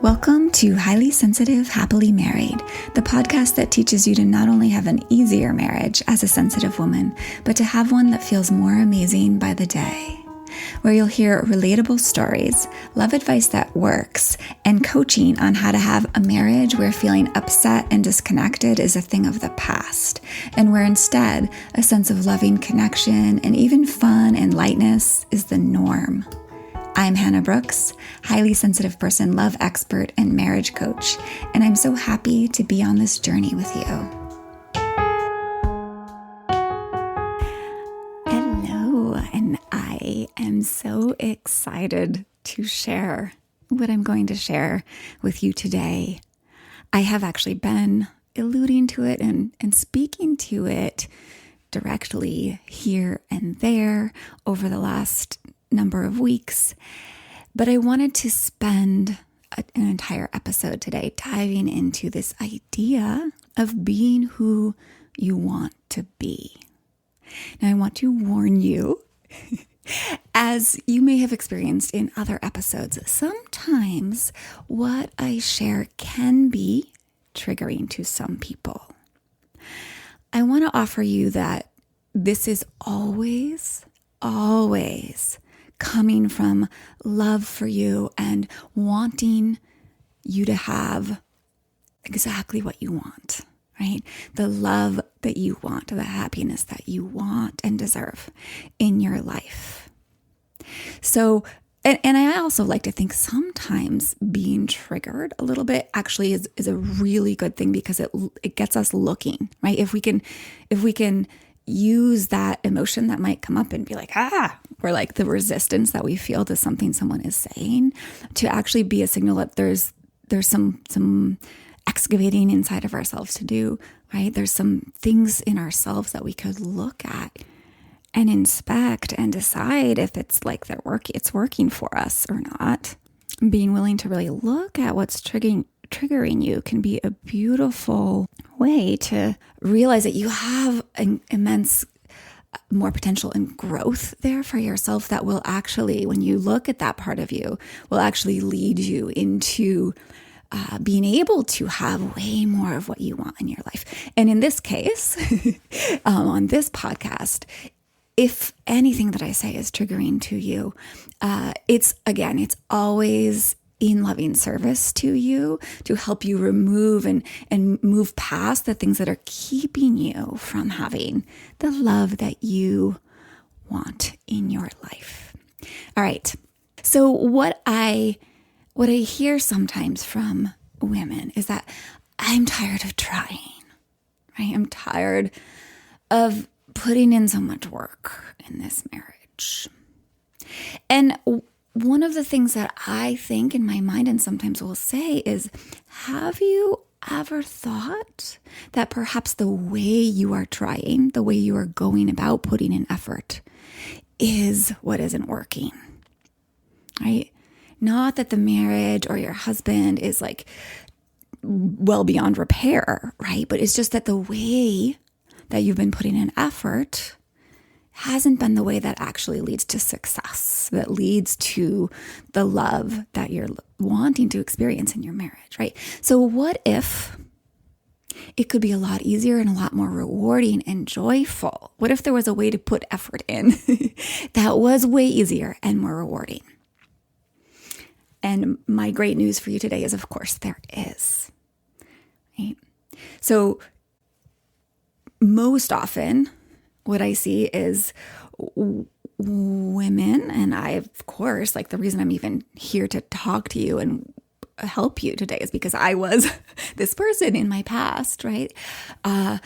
Welcome to Highly Sensitive, Happily Married, the podcast that teaches you to not only have an easier marriage as a sensitive woman, but to have one that feels more amazing by the day. Where you'll hear relatable stories, love advice that works, and coaching on how to have a marriage where feeling upset and disconnected is a thing of the past, and where instead a sense of loving connection and even fun and lightness is the norm. I'm Hannah Brooks, highly sensitive person, love expert, and marriage coach, and I'm so happy to be on this journey with you. Hello, and I am so excited to share what I'm going to share with you today. I have actually been alluding to it and speaking to it directly here and there over the last number of weeks, but I wanted to spend an entire episode today diving into this idea of being who you want to be. Now, I want to warn you, as you may have experienced in other episodes, sometimes what I share can be triggering to some people. I want to offer you that this is always coming from love for you and wanting you to have exactly what you want, right? The love that you want, the happiness that you want and deserve in your life. So, and I also like to think sometimes being triggered a little bit actually is a really good thing because it gets us looking, right? If we can use that emotion that might come up and be like, or like the resistance that we feel to something someone is saying, to actually be a signal that there's some excavating inside of ourselves to do, right? There's some things in ourselves that we could look at and inspect and decide if it's like it's working for us or not. Being willing to really look at what's triggering you can be a beautiful way to realize that you have an immense more potential and growth there for yourself that will actually, when you look at that part of you, will actually lead you into being able to have way more of what you want in your life. And in this case, on this podcast, if anything that I say is triggering to you, it's always in loving service to you, to help you remove and move past the things that are keeping you from having the love that you want in your life. All right. So what I hear sometimes from women is that I'm tired of trying, right? I'm tired of putting in so much work in this marriage. And one of the things that I think in my mind and sometimes will say is, have you ever thought that perhaps the way you are trying, the way you are going about putting in effort is what isn't working, right? Not that the marriage or your husband is like well beyond repair, right? But it's just that the way that you've been putting in effort hasn't been the way that actually leads to success, that leads to the love that you're wanting to experience in your marriage, right? So what if it could be a lot easier and a lot more rewarding and joyful? What if there was a way to put effort in that was way easier and more rewarding? And my great news for you today is, of course, there is, right? So most often, what I see is women, and I, of course, like the reason I'm even here to talk to you and help you today is because I was this person in my past, right? Who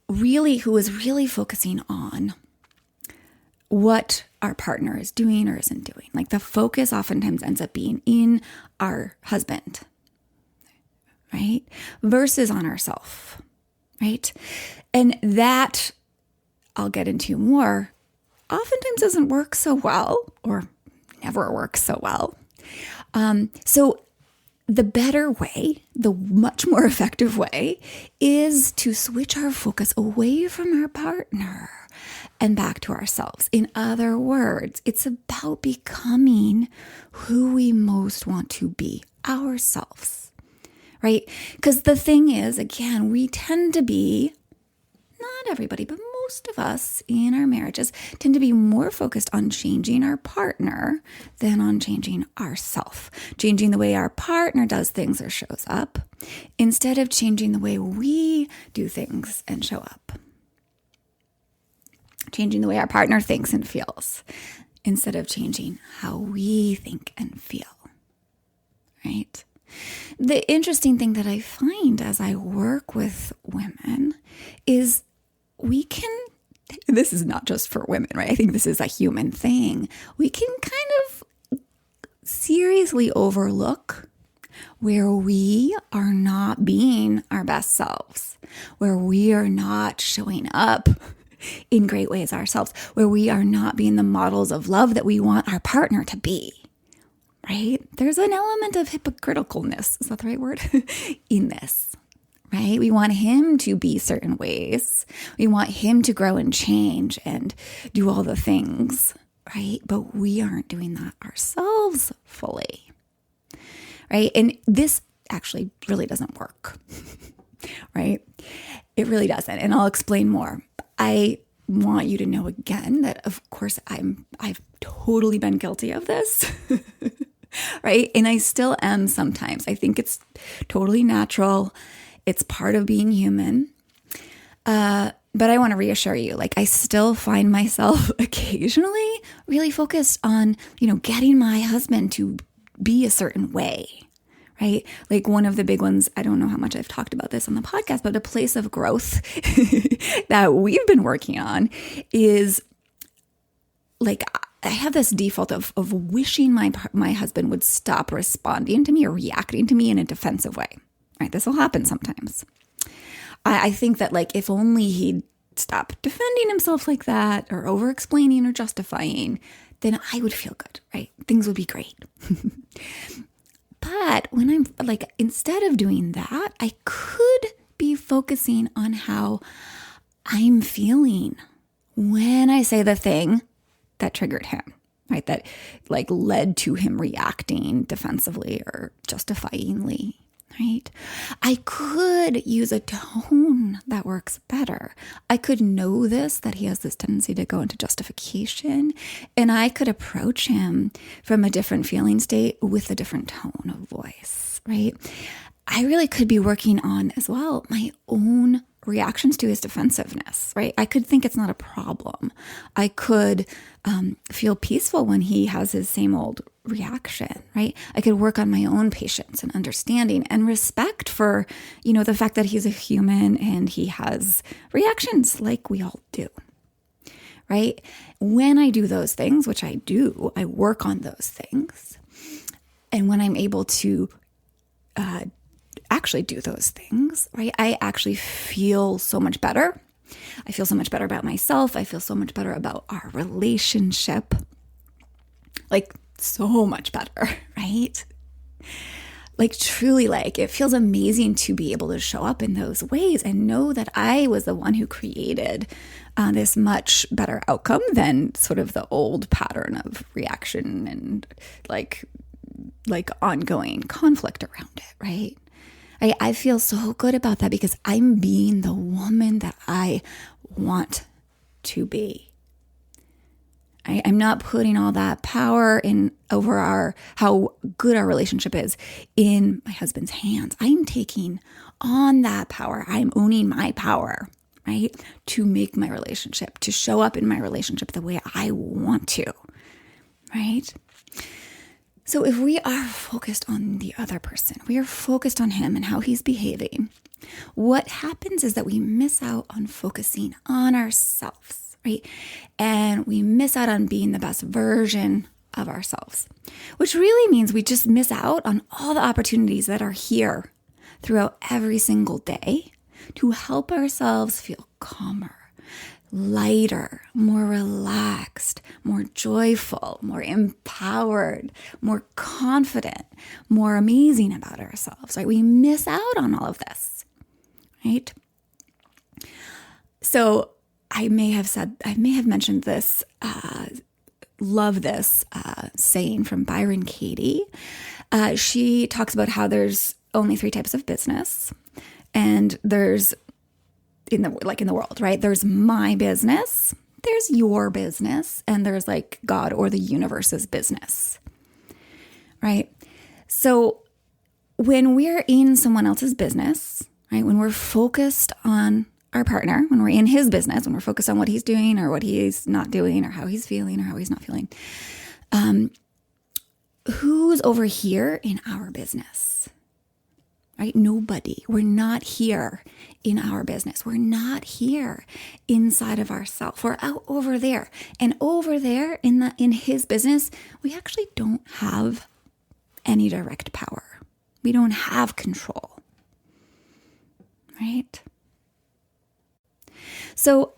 was really focusing on what our partner is doing or isn't doing. Like the focus oftentimes ends up being in our husband, right? Versus on ourselves, right? And that I'll get into more, oftentimes doesn't work so well or never works so well. So the better way, the much more effective way is to switch our focus away from our partner and back to ourselves. In other words, it's about becoming who we most want to be ourselves, right? Because the thing is, again, we tend to be, not everybody, but most of us in our marriages tend to be more focused on changing our partner than on changing ourselves, changing the way our partner does things or shows up, instead of changing the way we do things and show up. Changing the way our partner thinks and feels, instead of changing how we think and feel, right? The interesting thing that I find as I work with women is this is not just for women, right? I think this is a human thing. We can kind of seriously overlook where we are not being our best selves, where we are not showing up in great ways ourselves, where we are not being the models of love that we want our partner to be, right? There's an element of hypocriticalness, is that the right word, in this, right? We want him to be certain ways. We want him to grow and change and do all the things, right? But we aren't doing that ourselves fully, right? And this actually really doesn't work, right? It really doesn't. And I'll explain more. I want you to know again that, of course, I've totally been guilty of this, right? And I still am sometimes. I think it's totally natural. It's part of being human. But I want to reassure you, like, I still find myself occasionally really focused on, getting my husband to be a certain way, right? Like one of the big ones, I don't know how much I've talked about this on the podcast, but a place of growth that we've been working on is like, I have this default of wishing my husband would stop responding to me or reacting to me in a defensive way, right? This will happen sometimes. I think that like, if only he'd stop defending himself like that or over explaining or justifying, then I would feel good, right? Things would be great. But when I'm like, instead of doing that, I could be focusing on how I'm feeling when I say the thing that triggered him, right? That like led to him reacting defensively or justifyingly, right? I could use a tone that works better. I could know that he has this tendency to go into justification, and I could approach him from a different feeling state with a different tone of voice, right? I really could be working on as well my own reactions to his defensiveness, right? I could think it's not a problem. I could feel peaceful when he has his same old reaction, right? I could work on my own patience and understanding and respect for, the fact that he's a human and he has reactions like we all do, right? When I do those things, which I do, I work on those things. And when I'm able to actually do those things, right? I actually feel so much better. I feel so much better about myself. I feel so much better about our relationship. Like so much better, right? Like truly, like it feels amazing to be able to show up in those ways and know that I was the one who created this much better outcome than sort of the old pattern of reaction and like ongoing conflict around it, right? I feel so good about that because I'm being the woman that I want to be. I'm not putting all that power in over how good our relationship is in my husband's hands. I'm taking on that power. I'm owning my power, right? To make my relationship, to show up in my relationship the way I want to, right? So if we are focused on the other person, we are focused on him and how he's behaving, what happens is that we miss out on focusing on ourselves, right? And we miss out on being the best version of ourselves, which really means we just miss out on all the opportunities that are here throughout every single day to help ourselves feel calmer, lighter, more relaxed, more joyful, more empowered, more confident, more amazing about ourselves, right? We miss out on all of this, right? So I may have mentioned this, love this saying from Byron Katie. She talks about how there's only 3 types of business, and there's in the world, right? There's my business, there's your business, and there's like God or the universe's business, right? So when we're in someone else's business, right? When we're focused on our partner, when we're in his business, when we're focused on what he's doing or what he's not doing or how he's feeling or how he's not feeling, who's over here in our business, right? Nobody. We're not here in our business. We're not here inside of ourselves. We're out over there. And over there in his business, we actually don't have any direct power. We don't have control, right? So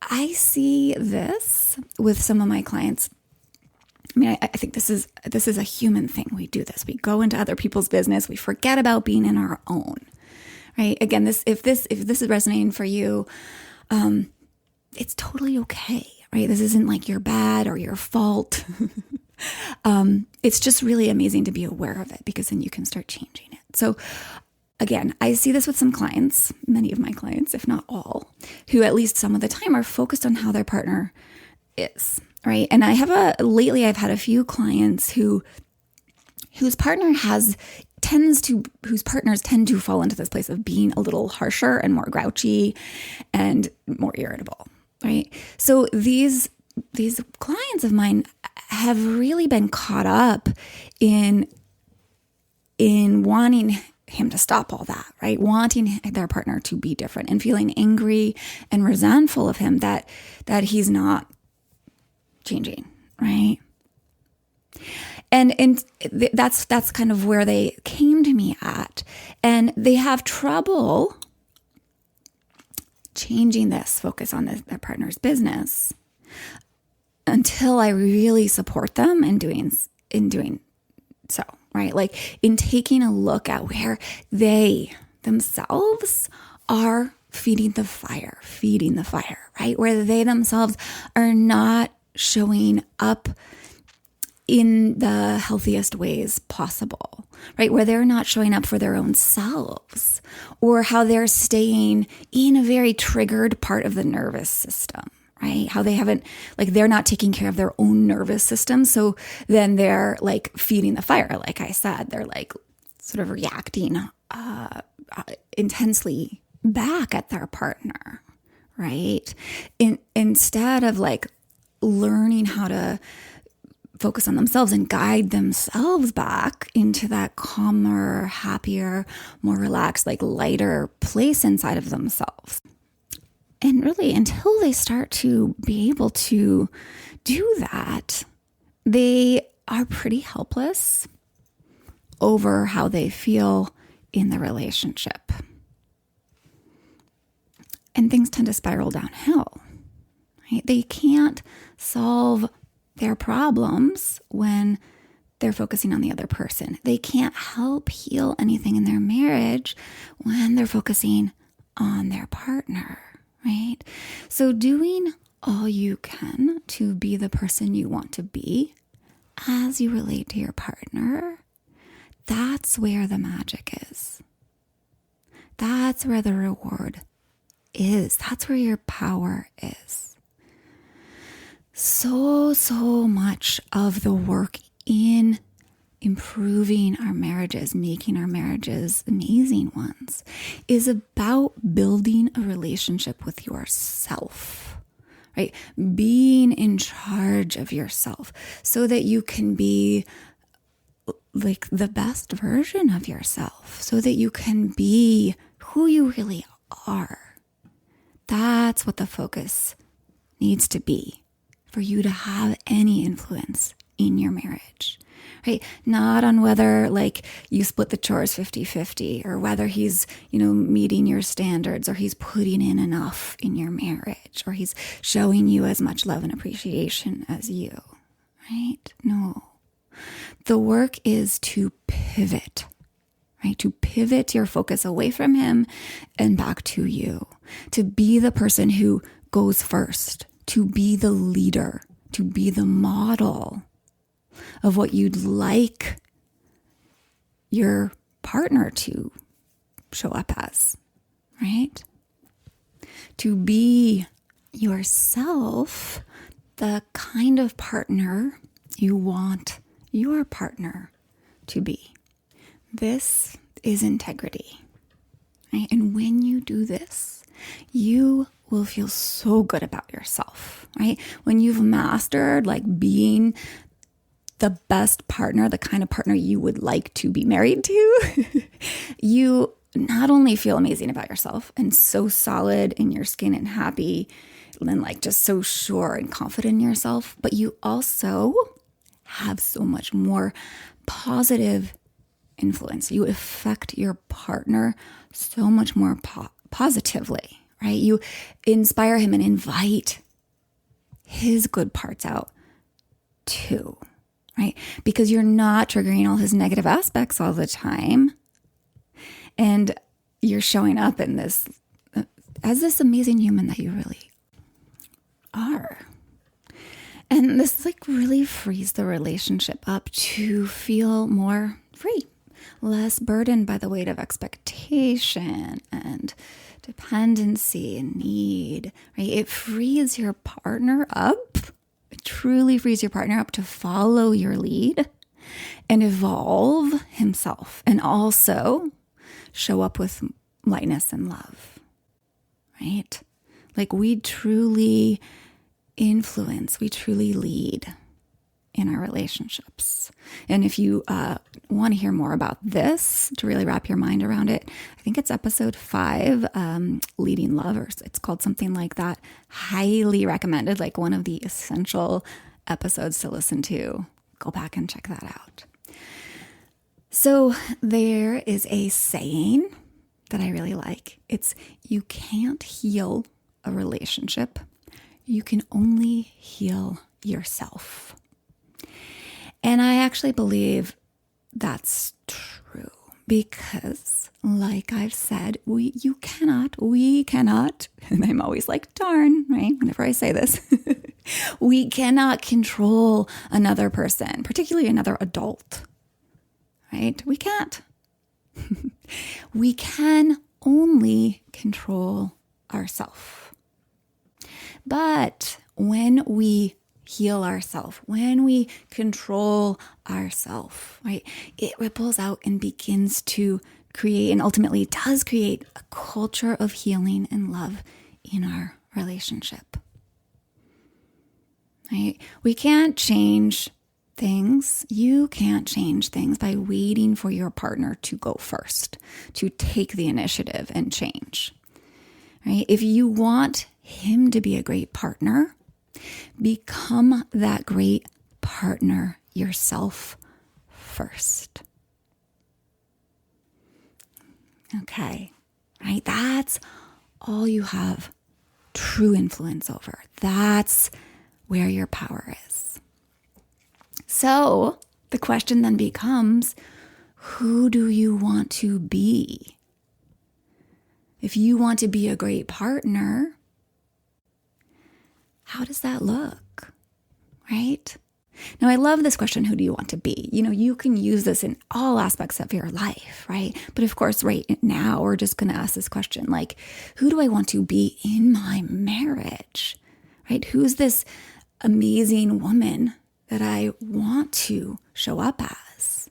I see this with some of my clients. I mean, I think this is a human thing. We do this. We go into other people's business. We forget about being in our own, right? Again, if this is resonating for you, it's totally okay, right? This isn't like you're bad or your fault. It's just really amazing to be aware of it, because then you can start changing it. So again, I see this with some clients, many of my clients, if not all, who at least some of the time are focused on how their partner is, right? And lately I've had a few clients whose partners tend to fall into this place of being a little harsher and more grouchy and more irritable, right? So these clients of mine have really been caught up in wanting him to stop all that, right? Wanting their partner to be different and feeling angry and resentful of him that he's not changing, right? And that's kind of where they came to me at, and they have trouble changing this focus on their partner's business until I really support them in doing so, right? Like in taking a look at where they themselves are feeding the fire, right? Where they themselves are not showing up in the healthiest ways possible, right? Where they're not showing up for their own selves, or how they're staying in a very triggered part of the nervous system, right? How they're not taking care of their own nervous system. So then they're like feeding the fire. Like I said, they're like sort of reacting intensely back at their partner, right? Instead of like learning how to focus on themselves and guide themselves back into that calmer, happier, more relaxed, like lighter place inside of themselves. And really, until they start to be able to do that, they are pretty helpless over how they feel in the relationship. And things tend to spiral downhill, right? They can't solve their problems when they're focusing on the other person. They can't help heal anything in their marriage when they're focusing on their partner, right? So doing all you can to be the person you want to be as you relate to your partner, that's where the magic is. That's where the reward is. That's where your power is. So much of the work in improving our marriages, making our marriages amazing ones, is about building a relationship with yourself, right? Being in charge of yourself so that you can be like the best version of yourself, so that you can be who you really are. That's what the focus needs to be for you to have any influence in your marriage, right? Not on whether like you split the chores 50-50, or whether he's, meeting your standards, or he's putting in enough in your marriage, or he's showing you as much love and appreciation as you, right? No. The work is to pivot, right? To pivot your focus away from him and back to you, to be the person who goes first, to be the leader, to be the model of what you'd like your partner to show up as, right? To be yourself, the kind of partner you want your partner to be. This is integrity, right? And when you do this, you will feel so good about yourself, right? When you've mastered like being the best partner, the kind of partner you would like to be married to, you not only feel amazing about yourself and so solid in your skin and happy and like just so sure and confident in yourself, but you also have so much more positive influence. You affect your partner so much more positively, right? You inspire him and invite his good parts out too, right? Because you're not triggering all his negative aspects all the time. And you're showing up in this as this amazing human that you really are. And this like really frees the relationship up to feel more free, less burdened by the weight of expectation and dependency and need, right? It frees your partner up. It truly frees your partner up to follow your lead and evolve himself and also show up with lightness and love, right? Like we truly influence, we truly lead in our relationships. And if you want to hear more about this, to really wrap your mind around it, I think it's episode 5, Leading Lovers. It's called something like that. Highly recommended, like one of the essential episodes to listen to. Go back and check that out. So there is a saying that I really like. It's, you can't heal a relationship. You can only heal yourself. And I actually believe that's true because, like I've said, we cannot, and I'm always like, darn, right? Whenever I say this, we cannot control another person, particularly another adult, right? We can't. We can only control ourselves. But when we heal ourselves, when we control ourselves, right, it ripples out and begins to create, and ultimately does create, a culture of healing and love in our relationship. Right? We can't change things. You can't change things by waiting for your partner to go first, to take the initiative and change. Right? If you want him to be a great partner, become that great partner yourself first. Okay, right? That's all you have true influence over. That's where your power is. So the question then becomes, who do you want to be? If you want to be a great partner, how does that look, right? Now, I love this question, who do you want to be? You know, you can use this in all aspects of your life, right? But of course, right now, we're just going to ask this question, like, who do I want to be in my marriage, right? Who's this amazing woman that I want to show up as?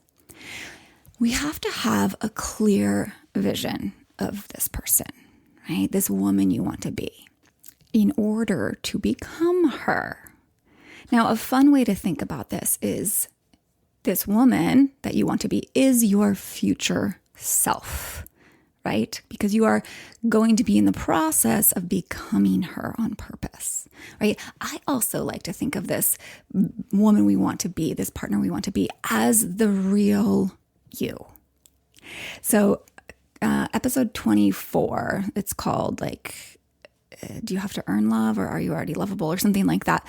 We have to have a clear vision of this person, right? This woman you want to be, in order to become her. Now, a fun way to think about this is this woman that you want to be is your future self, right? Because you are going to be in the process of becoming her on purpose, right? I also like to think of this woman we want to be, this partner we want to be, as the real you. So episode 24, it's called like, do you have to earn love, or are you already lovable, or something like that.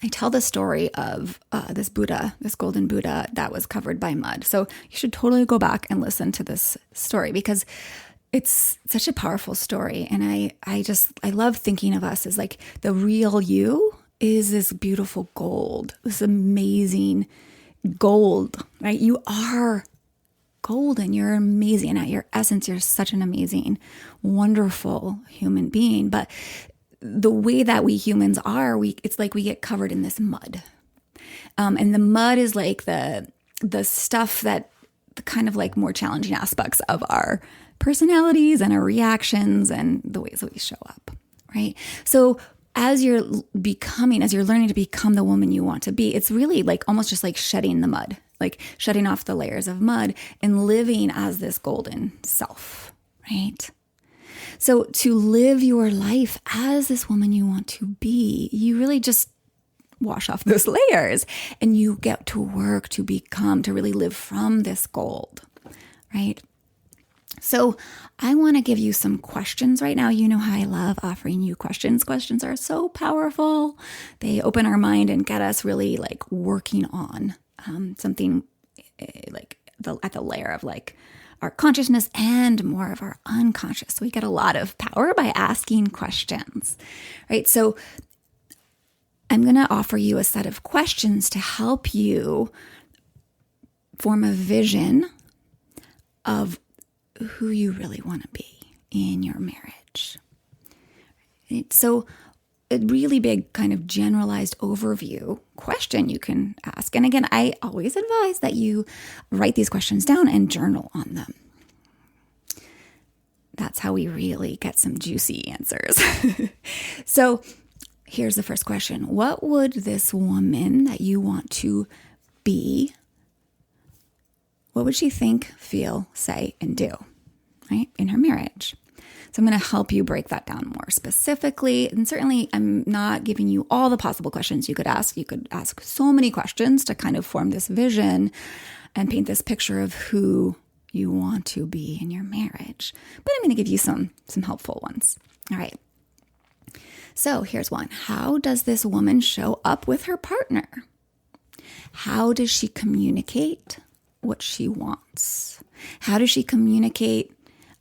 I tell the story of this Buddha, this golden Buddha that was covered by mud. So you should totally go back and listen to this story because it's such a powerful story. And I love thinking of us as like the real you is this beautiful gold, this amazing gold, right? You are golden. You're amazing. At your essence, you're such an amazing, wonderful human being. But the way that we humans are, it's like we get covered in this mud. And the mud is like the stuff that the kind of like more challenging aspects of our personalities and our reactions and the ways that we show up, right? So as you're learning to become the woman you want to be, it's really like almost just like shedding the mud, like shedding off the layers of mud and living as this golden self, right? So to live your life as this woman you want to be, you really just wash off those layers and you get to work to really live from this gold, right? So I want to give you some questions right now. You know how I love offering you questions. Questions are so powerful. They open our mind and get us really like working on something like at the layer of like our consciousness and more of our unconscious. So we get a lot of power by asking questions, right? So I'm going to offer you a set of questions to help you form a vision of who you really want to be in your marriage. Right? So a really big kind of generalized overview question you can ask. And again, I always advise that you write these questions down and journal on them. That's how we really get some juicy answers. So here's the first question. What would this woman that you want to be, what would she think, feel, say, and do, right, in her marriage? So I'm going to help you break that down more specifically. And certainly I'm not giving you all the possible questions you could ask. You could ask so many questions to kind of form this vision and paint this picture of who you want to be in your marriage. But I'm going to give you some helpful ones. All right. So here's one. How does this woman show up with her partner? How does she communicate what she wants? How does she communicate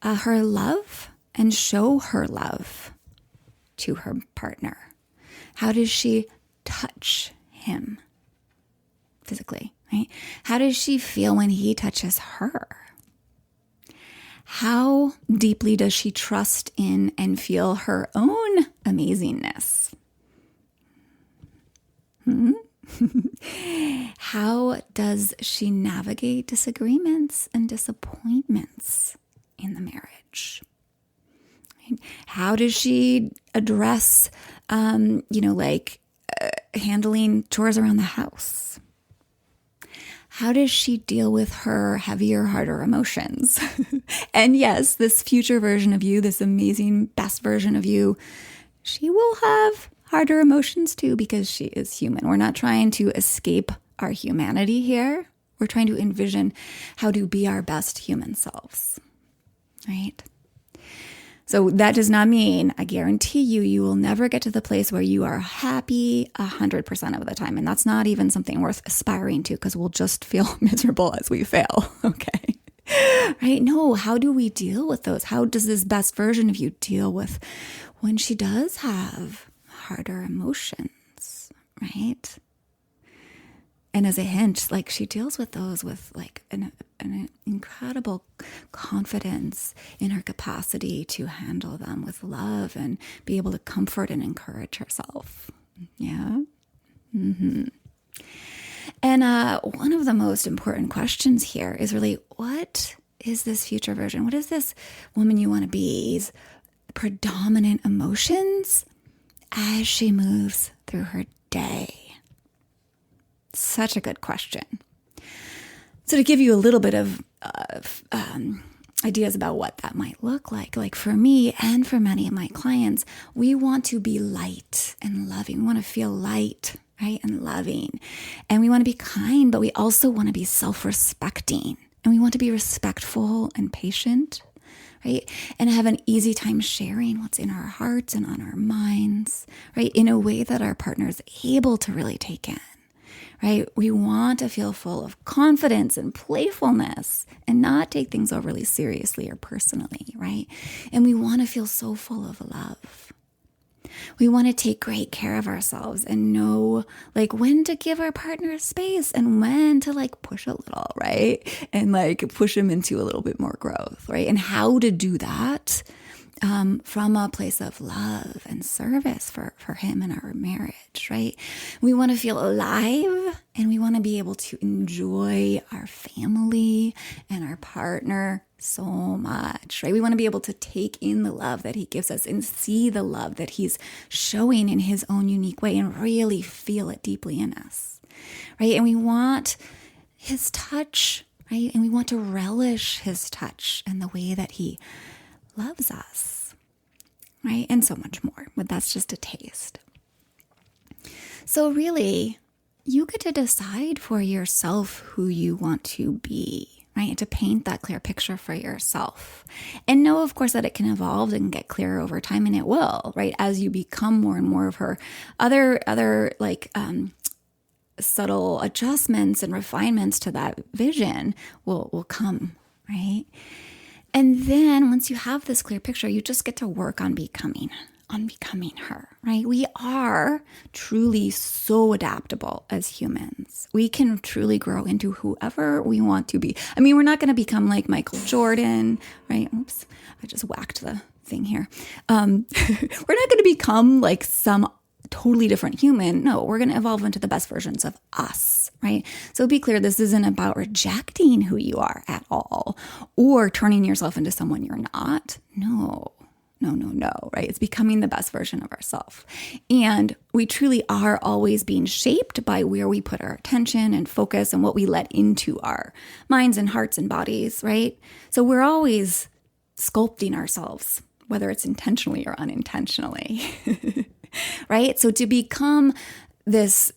her love and show her love to her partner? How does she touch him physically, right? How does she feel when he touches her? How deeply does she trust in and feel her own amazingness? How does she navigate disagreements and disappointments in the marriage? How does she address, handling chores around the house? How does she deal with her heavier, harder emotions? And yes, this future version of you, this amazing, best version of you, she will have harder emotions too because she is human. We're not trying to escape our humanity here. We're trying to envision how to be our best human selves, right? So that does not mean, I guarantee you, you will never get to the place where you are happy 100% of the time. And that's not even something worth aspiring to because we'll just feel miserable as we fail, okay? Right? No, how do we deal with those? How does this best version of you deal with when she does have harder emotions, right? And as a hint, like she deals with those with like an incredible confidence in her capacity to handle them with love and be able to comfort and encourage herself. Yeah. Mm-hmm. And one of the most important questions here is really, what is this future version? What is this woman you want to be's predominant emotions as she moves through her day? Such a good question. So to give you a little bit of ideas about what that might look like for me and for many of my clients, we want to be light and loving. We want to feel light, right, and loving. And we want to be kind, but we also want to be self-respecting. And we want to be respectful and patient, right? And have an easy time sharing what's in our hearts and on our minds, right? In a way that our partner is able to really take in. Right? We want to feel full of confidence and playfulness and not take things overly seriously or personally, right? And we want to feel so full of love. We want to take great care of ourselves and know like when to give our partner space and when to like push a little, right? And like push them into a little bit more growth, right? And how to do that from a place of love and service for him and our marriage, right? We want to feel alive and we want to be able to enjoy our family and our partner so much, right? We want to be able to take in the love that he gives us and see the love that he's showing in his own unique way and really feel it deeply in us, right? And we want his touch, right? And we want to relish his touch and the way that he loves us, right? And so much more, but that's just a taste. So really, you get to decide for yourself who you want to be, right? To paint that clear picture for yourself. And know, of course, that it can evolve and get clearer over time, and it will, right? As you become more and more of her, other like subtle adjustments and refinements to that vision will come, right? And then once you have this clear picture, you just get to work on becoming her, right? We are truly so adaptable as humans. We can truly grow into whoever we want to be. I mean, we're not going to become like Michael Jordan, right? Oops, I just whacked the thing here. We're not going to become like some totally different human. No, we're going to evolve into the best versions of us, right? So be clear, this isn't about rejecting who you are at all or turning yourself into someone you're not. No, right? It's becoming the best version of ourselves. And we truly are always being shaped by where we put our attention and focus and what we let into our minds and hearts and bodies, right? So we're always sculpting ourselves, whether it's intentionally or unintentionally. Right? So to become this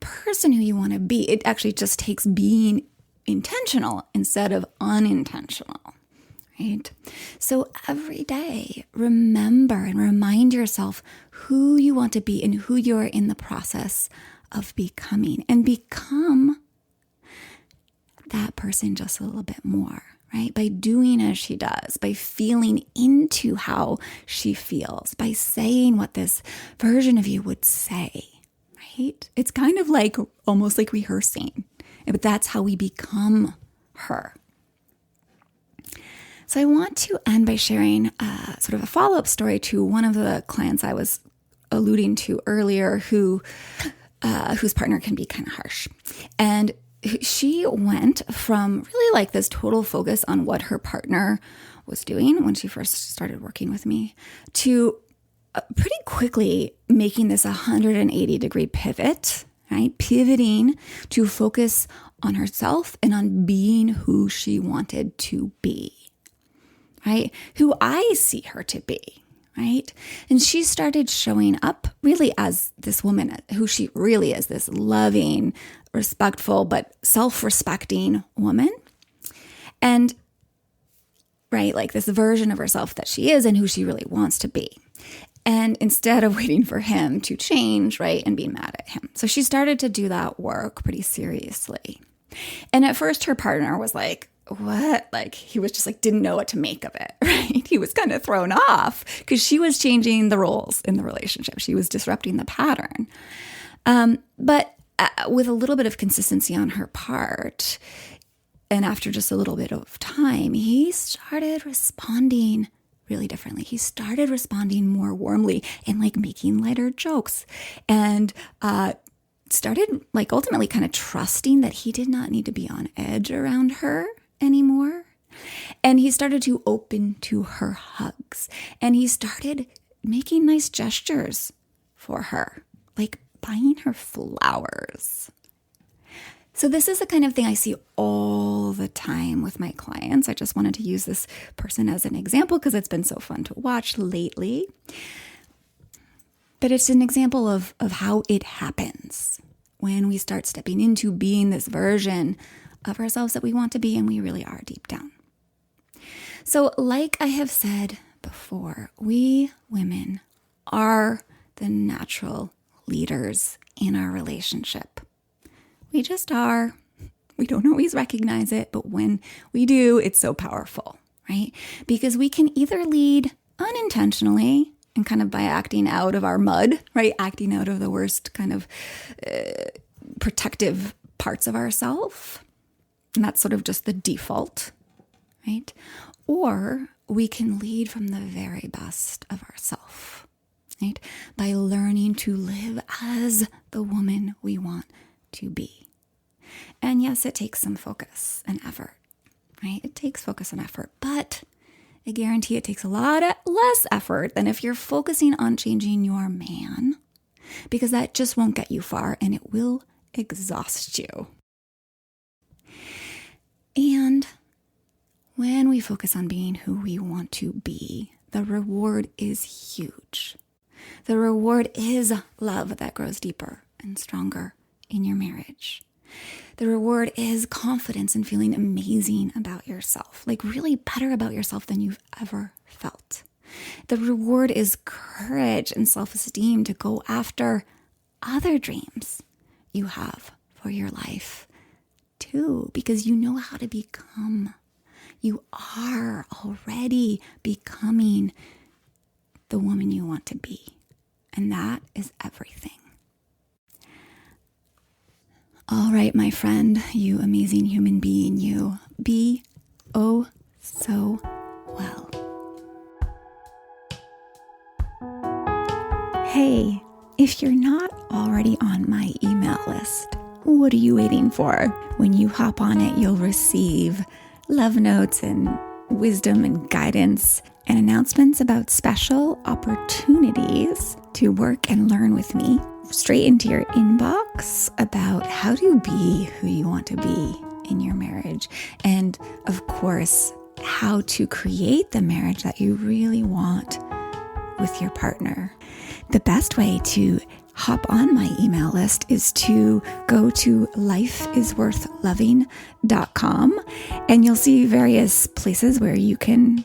person who you want to be, it actually just takes being intentional instead of unintentional, right? So every day, remember and remind yourself who you want to be and who you're in the process of becoming, and become that person just a little bit more. Right? By doing as she does, by feeling into how she feels, by saying what this version of you would say, right? It's kind of like almost like rehearsing, but that's how we become her. So I want to end by sharing sort of a follow-up story to one of the clients I was alluding to earlier whose partner can be kind of harsh. And she went from really like this total focus on what her partner was doing when she first started working with me to pretty quickly making this 180-degree pivot, right? Pivoting to focus on herself and on being who she wanted to be, right? Who I see her to be, right? And she started showing up really as this woman who she really is, this loving, respectful, but self-respecting woman. And right, like this version of herself that she is and who she really wants to be. And instead of waiting for him to change, right, and be mad at him. So she started to do that work pretty seriously. And at first her partner was like, what? Like he was just like, didn't know what to make of it, right? He was kind of thrown off because she was changing the roles in the relationship. She was disrupting the pattern. But with a little bit of consistency on her part, and after just a little bit of time, he started responding really differently. He started responding more warmly and like making lighter jokes, and started like ultimately kind of trusting that he did not need to be on edge around her anymore. And he started to open to her hugs, and he started making nice gestures for her, like buying her flowers. So this is the kind of thing I see all the time with my clients. I just wanted to use this person as an example because it's been so fun to watch lately. But it's an example of how it happens when we start stepping into being this version of ourselves that we want to be, and we really are deep down. So like I have said before, we women are the natural leaders in our relationship. We just are. We don't always recognize it, but when we do, it's so powerful, right? Because we can either lead unintentionally and kind of by acting out of our mud, right? Acting out of the worst kind of protective parts of ourselves. And that's sort of just the default, right? Or we can lead from the very best of ourselves, right? By learning to live as the woman we want to be. And yes, it takes some focus and effort, right? It takes focus and effort, but I guarantee it takes a lot less effort than if you're focusing on changing your man, because that just won't get you far and it will exhaust you. And when we focus on being who we want to be, the reward is huge. The reward is love that grows deeper and stronger in your marriage. The reward is confidence and feeling amazing about yourself, like really better about yourself than you've ever felt. The reward is courage and self-esteem to go after other dreams you have for your life too, because you know how to become. You are already becoming the woman you want to be. And that is everything. All right, my friend, you amazing human being, you be oh so well. Hey, if you're not already on my email list, what are you waiting for? When you hop on it, you'll receive love notes and wisdom and guidance and announcements about special opportunities to work and learn with me straight into your inbox about how to be who you want to be in your marriage. And of course, how to create the marriage that you really want with your partner. The best way to hop on my email list is to go to lifeisworthloving.com, and you'll see various places where you can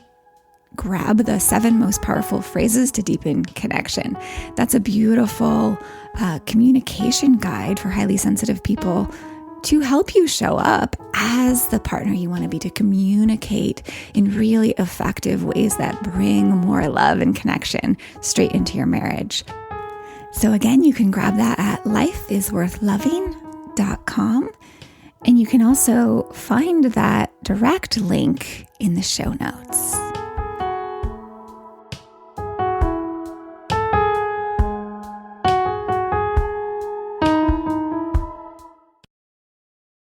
grab the 7 most powerful phrases to deepen connection. That's a beautiful communication guide for highly sensitive people to help you show up as the partner you want to be, to communicate in really effective ways that bring more love and connection straight into your marriage. So again, you can grab that at lifeisworthloving.com, and you can also find that direct link in the show notes.